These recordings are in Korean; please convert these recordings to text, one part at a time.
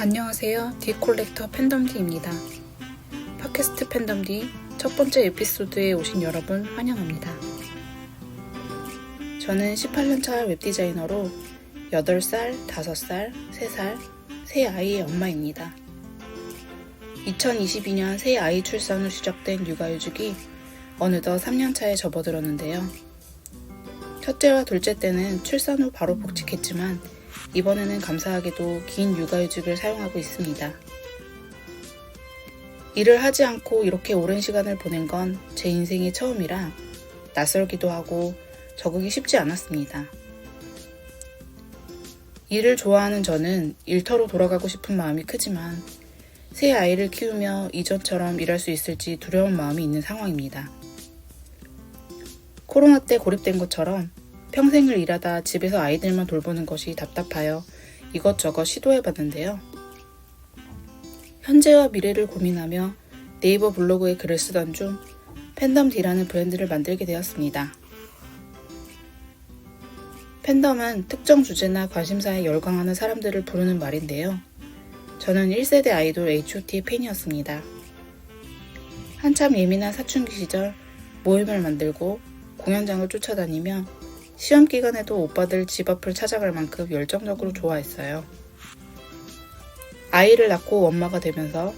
안녕하세요. 디콜렉터 팬덤디입니다. 팟캐스트 팬덤디 첫 번째 에피소드에 오신 여러분 환영합니다. 저는 18년차 웹디자이너로 8살, 5살, 3살, 새 아이의 엄마입니다. 2022년 새 아이 출산 후 시작된 육아휴직이 어느덧 3년차에 접어들었는데요. 첫째와 둘째 때는 출산 후 바로 복직했지만 이번에는 감사하게도 긴 육아휴직을 사용하고 있습니다. 일을 하지 않고 이렇게 오랜 시간을 보낸 건 제 인생이 처음이라 낯설기도 하고 적응이 쉽지 않았습니다. 일을 좋아하는 저는 일터로 돌아가고 싶은 마음이 크지만 새 아이를 키우며 이전처럼 일할 수 있을지 두려운 마음이 있는 상황입니다. 코로나 때 고립된 것처럼 평생을 일하다 집에서 아이들만 돌보는 것이 답답하여 이것저것 시도해봤는데요. 현재와 미래를 고민하며 네이버 블로그에 글을 쓰던 중 팬덤디라는 브랜드를 만들게 되었습니다. 팬덤은 특정 주제나 관심사에 열광하는 사람들을 부르는 말인데요. 저는 1세대 아이돌 H.O.T의 팬이었습니다. 한참 예민한 사춘기 시절 모임을 만들고 공연장을 쫓아다니며 시험 기간에도 오빠들 집 앞을 찾아갈 만큼 열정적으로 좋아했어요. 아이를 낳고 엄마가 되면서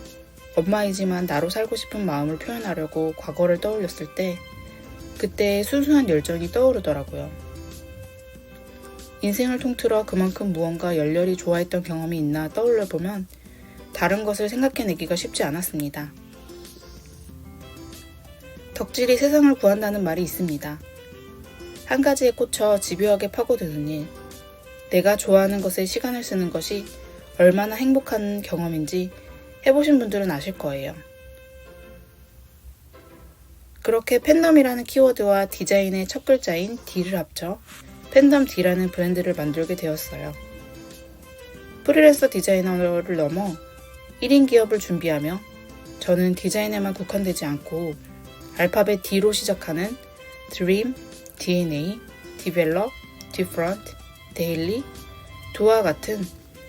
엄마이지만 나로 살고 싶은 마음을 표현하려고 과거를 떠올렸을 때 그때의 순수한 열정이 떠오르더라고요. 인생을 통틀어 그만큼 무언가 열렬히 좋아했던 경험이 있나 떠올려보면 다른 것을 생각해내기가 쉽지 않았습니다. 덕질이 세상을 구한다는 말이 있습니다. 한 가지에 꽂혀 집요하게 파고드는 일, 내가 좋아하는 것에 시간을 쓰는 것이 얼마나 행복한 경험인지 해보신 분들은 아실 거예요. 그렇게 팬덤이라는 키워드와 디자인의 첫 글자인 D를 합쳐 팬덤디라는 브랜드를 만들게 되었어요. 프리랜서 디자이너를 넘어 1인 기업을 준비하며 저는 디자인에만 국한되지 않고 알파벳 D로 시작하는 Dream, DNA, Develop, Different, Daily, Do와 같은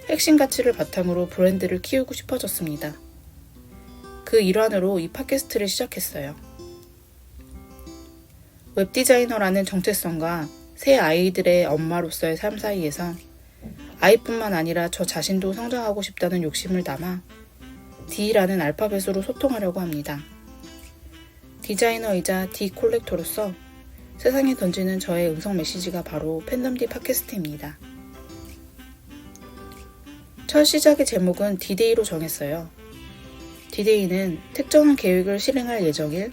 핵심 가치를 바탕으로 브랜드를 키우고 싶어졌습니다. 그 일환으로 이 팟캐스트를 시작했어요. 웹디자이너라는 정체성과 새 아이들의 엄마로서의 삶 사이에서 아이뿐만 아니라 저 자신도 성장하고 싶다는 욕심을 담아 D라는 알파벳으로 소통하려고 합니다. 디자이너이자 D 콜렉터로서 세상에 던지는 저의 음성 메시지가 바로 팬덤디 팟캐스트입니다. 첫 시작의 제목은 D-Day로 정했어요. D-Day는 특정한 계획을 실행할 예정일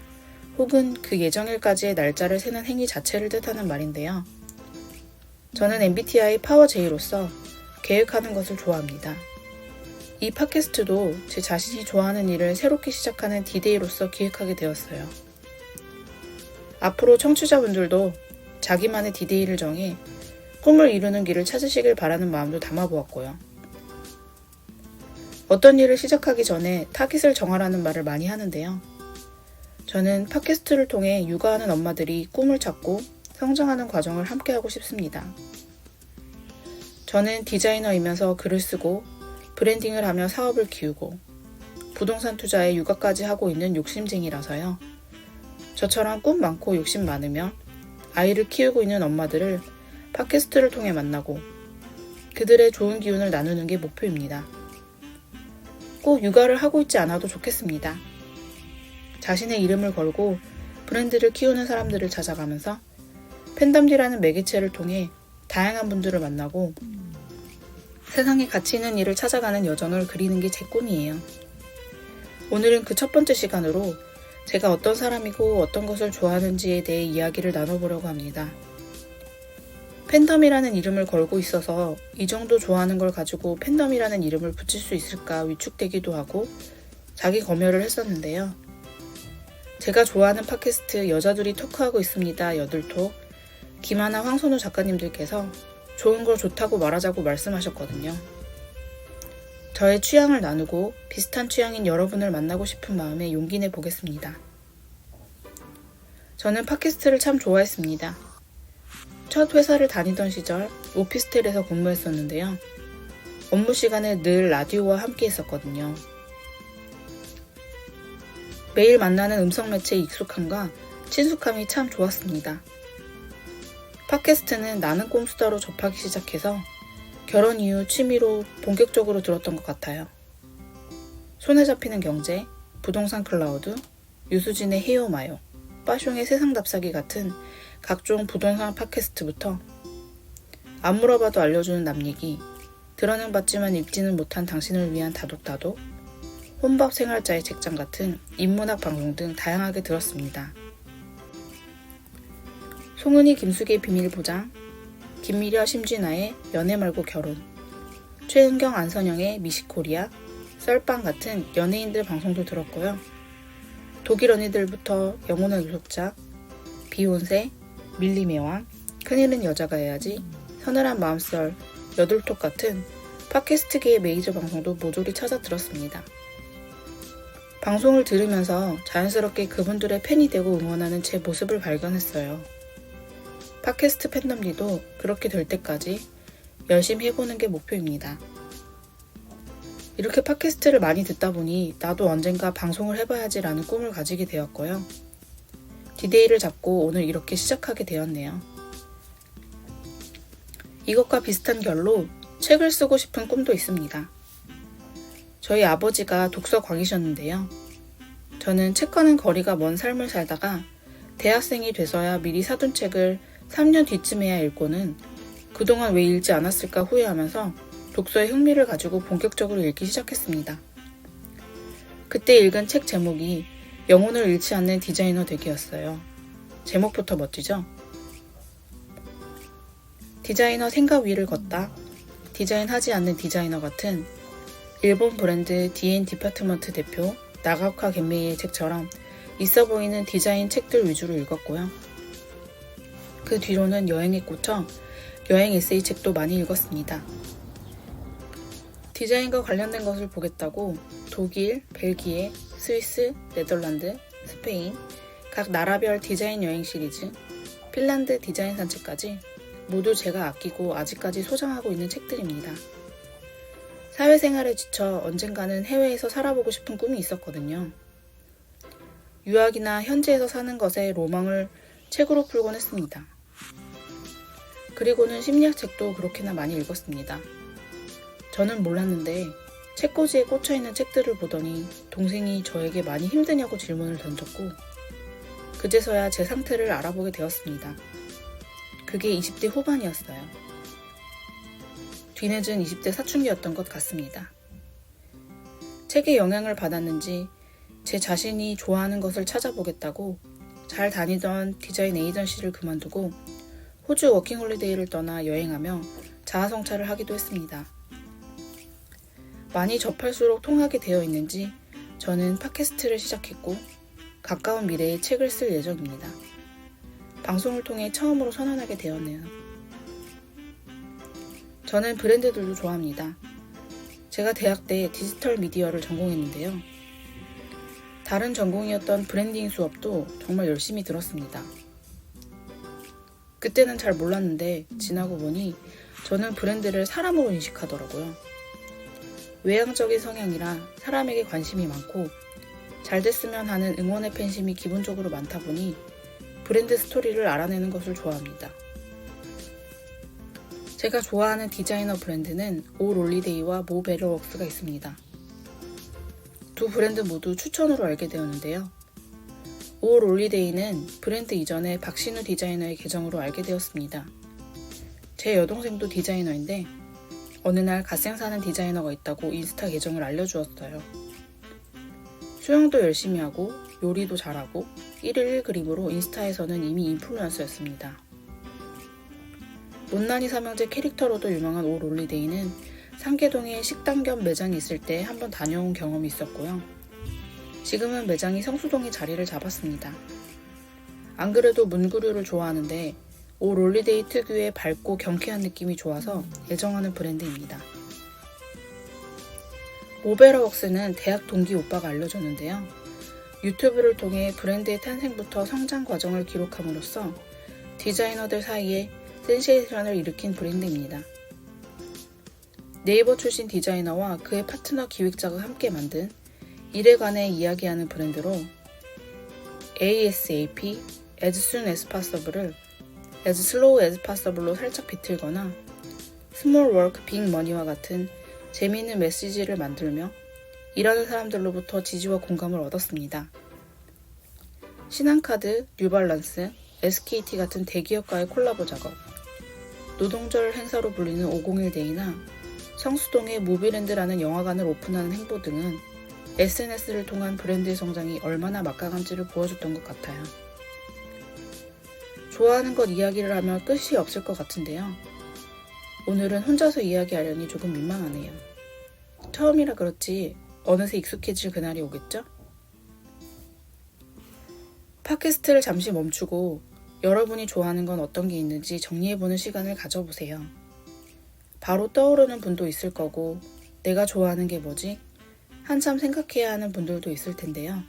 혹은 그 예정일까지의 날짜를 세는 행위 자체를 뜻하는 말인데요. 저는 MBTI 파워 J로서 계획하는 것을 좋아합니다. 이 팟캐스트도 제 자신이 좋아하는 일을 새롭게 시작하는 D-Day로서 기획하게 되었어요. 앞으로 청취자분들도 자기만의 D-Day를 정해 꿈을 이루는 길을 찾으시길 바라는 마음도 담아보았고요. 어떤 일을 시작하기 전에 타깃을 정하라는 말을 많이 하는데요. 저는 팟캐스트를 통해 육아하는 엄마들이 꿈을 찾고 성장하는 과정을 함께하고 싶습니다. 저는 디자이너이면서 글을 쓰고 브랜딩을 하며 사업을 키우고 부동산 투자에 육아까지 하고 있는 욕심쟁이라서요. 저처럼 꿈 많고 욕심 많으며 아이를 키우고 있는 엄마들을 팟캐스트를 통해 만나고 그들의 좋은 기운을 나누는 게 목표입니다. 꼭 육아를 하고 있지 않아도 좋겠습니다. 자신의 이름을 걸고 브랜드를 키우는 사람들을 찾아가면서 팬덤디라는 매개체를 통해 다양한 분들을 만나고 세상에 가치 있는 일을 찾아가는 여정을 그리는 게 제 꿈이에요. 오늘은 그 첫 번째 시간으로 제가 어떤 사람이고 어떤 것을 좋아하는지에 대해 이야기를 나눠보려고 합니다. 팬덤이라는 이름을 걸고 있어서 이 정도 좋아하는 걸 가지고 팬덤이라는 이름을 붙일 수 있을까 위축되기도 하고 자기 검열을 했었는데요. 제가 좋아하는 팟캐스트 여자들이 토크하고 있습니다. 여들톡 김하나 황선우 작가님들께서 좋은 걸 좋다고 말하자고 말씀하셨거든요. 저의 취향을 나누고 비슷한 취향인 여러분을 만나고 싶은 마음에 용기 내보겠습니다. 저는 팟캐스트를 참 좋아했습니다. 첫 회사를 다니던 시절 오피스텔에서 근무했었는데요. 업무 시간에 늘 라디오와 함께 했었거든요. 매일 만나는 음성 매체의 익숙함과 친숙함이 참 좋았습니다. 팟캐스트는 나는 꼼수다로 접하기 시작해서 결혼 이후 취미로 본격적으로 들었던 것 같아요. 손에 잡히는 경제, 부동산 클라우드, 유수진의 헤요마요, 빠숑의 세상 답사기 같은 각종 부동산 팟캐스트부터 안 물어봐도 알려주는 남 얘기, 들어는 봤지만 읽지는 못한 당신을 위한 다독다독, 혼밥 생활자의 책장 같은 인문학 방송 등 다양하게 들었습니다. 송은이 김숙의 비밀 보장, 김미려 심진아의 연애 말고 결혼, 최은경 안선영의 미식코리아, 썰빵 같은 연예인들 방송도 들었고요. 독일 언니들부터 영혼의 노숙자, 비욘세, 밀림의 왕, 큰일은 여자가 해야지, 서늘한 마음썰, 여둘톡 같은 팟캐스트계의 메이저 방송도 모조리 찾아 들었습니다. 방송을 들으면서 자연스럽게 그분들의 팬이 되고 응원하는 제 모습을 발견했어요. 팟캐스트 팬덤리도 그렇게 될 때까지 열심히 해보는 게 목표입니다. 이렇게 팟캐스트를 많이 듣다 보니 나도 언젠가 방송을 해봐야지라는 꿈을 가지게 되었고요. 디데이를 잡고 오늘 이렇게 시작하게 되었네요. 이것과 비슷한 결로 책을 쓰고 싶은 꿈도 있습니다. 저희 아버지가 독서광이셨는데요. 저는 책과는 거리가 먼 삶을 살다가 대학생이 돼서야 미리 사둔 책을 3년 뒤쯤에야 읽고는 그동안 왜 읽지 않았을까 후회하면서 독서에 흥미를 가지고 본격적으로 읽기 시작했습니다. 그때 읽은 책 제목이 영혼을 잃지 않는 디자이너 되기였어요. 제목부터 멋지죠? 디자이너 생각 위를 걷다, 디자인하지 않는 디자이너 같은 일본 브랜드 D&N 디파트먼트 대표 나가오카 겐메이의 책처럼 있어 보이는 디자인 책들 위주로 읽었고요. 그 뒤로는 여행에 꽂혀 여행 에세이 책도 많이 읽었습니다. 디자인과 관련된 것을 보겠다고 독일, 벨기에, 스위스, 네덜란드, 스페인, 각 나라별 디자인 여행 시리즈, 핀란드 디자인 산책까지 모두 제가 아끼고 아직까지 소장하고 있는 책들입니다. 사회생활에 지쳐 언젠가는 해외에서 살아보고 싶은 꿈이 있었거든요. 유학이나 현지에서 사는 것에 로망을 책으로 풀곤 했습니다. 그리고는 심리학 책도 그렇게나 많이 읽었습니다. 저는 몰랐는데 책꽂이에 꽂혀있는 책들을 보더니 동생이 저에게 많이 힘드냐고 질문을 던졌고 그제서야 제 상태를 알아보게 되었습니다. 그게 20대 후반이었어요. 뒤늦은 20대 사춘기였던 것 같습니다. 책의 영향을 받았는지 제 자신이 좋아하는 것을 찾아보겠다고 잘 다니던 디자인 에이전시를 그만두고 호주 워킹홀리데이를 떠나 여행하며 자아성찰을 하기도 했습니다. 많이 접할수록 통하게 되어 있는지 저는 팟캐스트를 시작했고 가까운 미래에 책을 쓸 예정입니다. 방송을 통해 처음으로 선언하게 되었네요. 저는 브랜드들도 좋아합니다. 제가 대학 때 디지털 미디어를 전공했는데요. 다른 전공이었던 브랜딩 수업도 정말 열심히 들었습니다. 그때는 잘 몰랐는데 지나고 보니 저는 브랜드를 사람으로 인식하더라고요. 외향적인 성향이라 사람에게 관심이 많고 잘 됐으면 하는 응원의 팬심이 기본적으로 많다 보니 브랜드 스토리를 알아내는 것을 좋아합니다. 제가 좋아하는 디자이너 브랜드는 올 올리데이와 모 베러웍스가 있습니다. 두 브랜드 모두 추천으로 알게 되었는데요. 올 올리데이는 브랜드 이전에 박신우 디자이너의 계정으로 알게 되었습니다. 제 여동생도 디자이너인데 어느 날 갓생 사는 디자이너가 있다고 인스타 계정을 알려주었어요. 수영도 열심히 하고 요리도 잘하고 1일 1그림으로 인스타에서는 이미 인플루언서였습니다. 못난이 삼형제 캐릭터로도 유명한 올 올리데이는 상계동에 식당 겸 매장이 있을 때 한번 다녀온 경험이 있었고요. 지금은 매장이 성수동에 자리를 잡았습니다. 안 그래도 문구류를 좋아하는데 올 올리데이 특유의 밝고 경쾌한 느낌이 좋아서 애정하는 브랜드입니다. 모베러웍스는 대학 동기 오빠가 알려줬는데요. 유튜브를 통해 브랜드의 탄생부터 성장 과정을 기록함으로써 디자이너들 사이에 센세이션을 일으킨 브랜드입니다. 네이버 출신 디자이너와 그의 파트너 기획자가 함께 만든 일에 관해 이야기하는 브랜드로 ASAP, As Soon as Possible을 As Slow as Possible로 살짝 비틀거나 Small Work, Big Money와 같은 재미있는 메시지를 만들며 일하는 사람들로부터 지지와 공감을 얻었습니다. 신한카드, 뉴발란스, SKT 같은 대기업과의 콜라보 작업, 노동절 행사로 불리는 501데이나 성수동의 무비랜드라는 영화관을 오픈하는 행보 등은 SNS를 통한 브랜드의 성장이 얼마나 막강한지를 보여줬던 것 같아요. 좋아하는 것 이야기를 하면 끝이 없을 것 같은데요. 오늘은 혼자서 이야기하려니 조금 민망하네요. 처음이라 그렇지 어느새 익숙해질 그날이 오겠죠? 팟캐스트를 잠시 멈추고 여러분이 좋아하는 건 어떤 게 있는지 정리해보는 시간을 가져보세요. 바로 떠오르는 분도 있을 거고 내가 좋아하는 게 뭐지? 한참 생각해야 하는 분들도 있을 텐데요.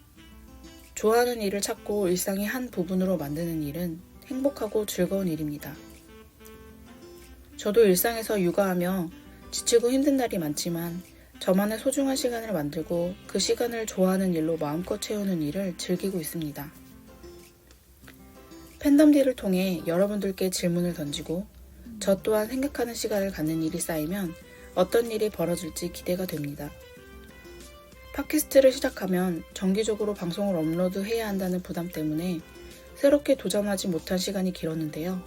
좋아하는 일을 찾고 일상의 한 부분으로 만드는 일은 행복하고 즐거운 일입니다. 저도 일상에서 육아하며 지치고 힘든 날이 많지만 저만의 소중한 시간을 만들고 그 시간을 좋아하는 일로 마음껏 채우는 일을 즐기고 있습니다. 팬덤디를 통해 여러분들께 질문을 던지고 저 또한 생각하는 시간을 갖는 일이 쌓이면 어떤 일이 벌어질지 기대가 됩니다. 팟캐스트를 시작하면 정기적으로 방송을 업로드해야 한다는 부담 때문에 새롭게 도전하지 못한 시간이 길었는데요.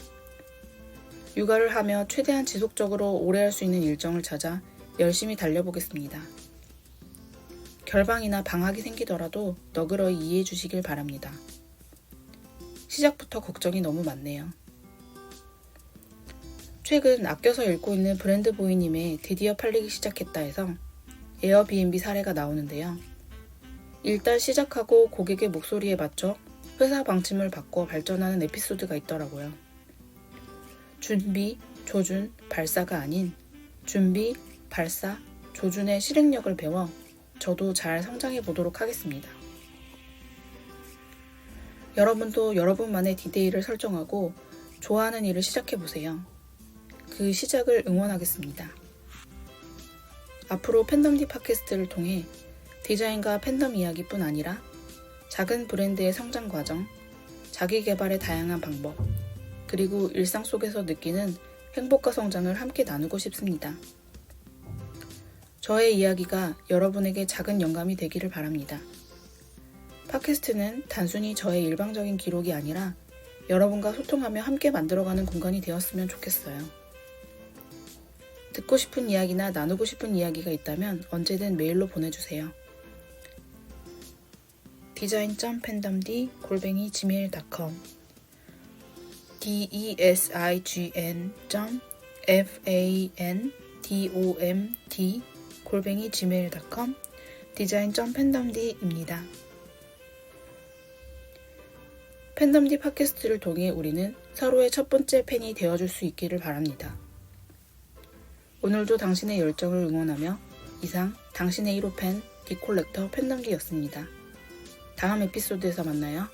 육아를 하며 최대한 지속적으로 오래 할 수 있는 일정을 찾아 열심히 달려보겠습니다. 결방이나 방학이 생기더라도 너그러이 이해해 주시길 바랍니다. 시작부터 걱정이 너무 많네요. 최근 아껴서 읽고 있는 브랜드보이님의 드디어 팔리기 시작했다 해서 에어비앤비 사례가 나오는데요. 일단 시작하고 고객의 목소리에 맞춰 회사 방침을 바꿔 발전하는 에피소드가 있더라고요. 준비, 조준, 발사가 아닌 준비, 발사, 조준의 실행력을 배워 저도 잘 성장해 보도록 하겠습니다. 여러분도 여러분만의 디데이를 설정하고 좋아하는 일을 시작해 보세요. 그 시작을 응원하겠습니다. 앞으로 팬덤디 팟캐스트를 통해 디자인과 팬덤 이야기뿐 아니라 작은 브랜드의 성장 과정, 자기 개발의 다양한 방법, 그리고 일상 속에서 느끼는 행복과 성장을 함께 나누고 싶습니다. 저의 이야기가 여러분에게 작은 영감이 되기를 바랍니다. 팟캐스트는 단순히 저의 일방적인 기록이 아니라 여러분과 소통하며 함께 만들어가는 공간이 되었으면 좋겠어요. 듣고 싶은 이야기나 나누고 싶은 이야기가 있다면 언제든 메일로 보내주세요. design.fandomd@gmail.com design.fandomd@gmail.com design.fandomd입니다. 팬덤디 팟캐스트를 통해 우리는 서로의 첫 번째 팬이 되어줄 수 있기를 바랍니다. 오늘도 당신의 열정을 응원하며 이상 당신의 1호 팬 디콜렉터 팬덤디였습니다. 다음 에피소드에서 만나요.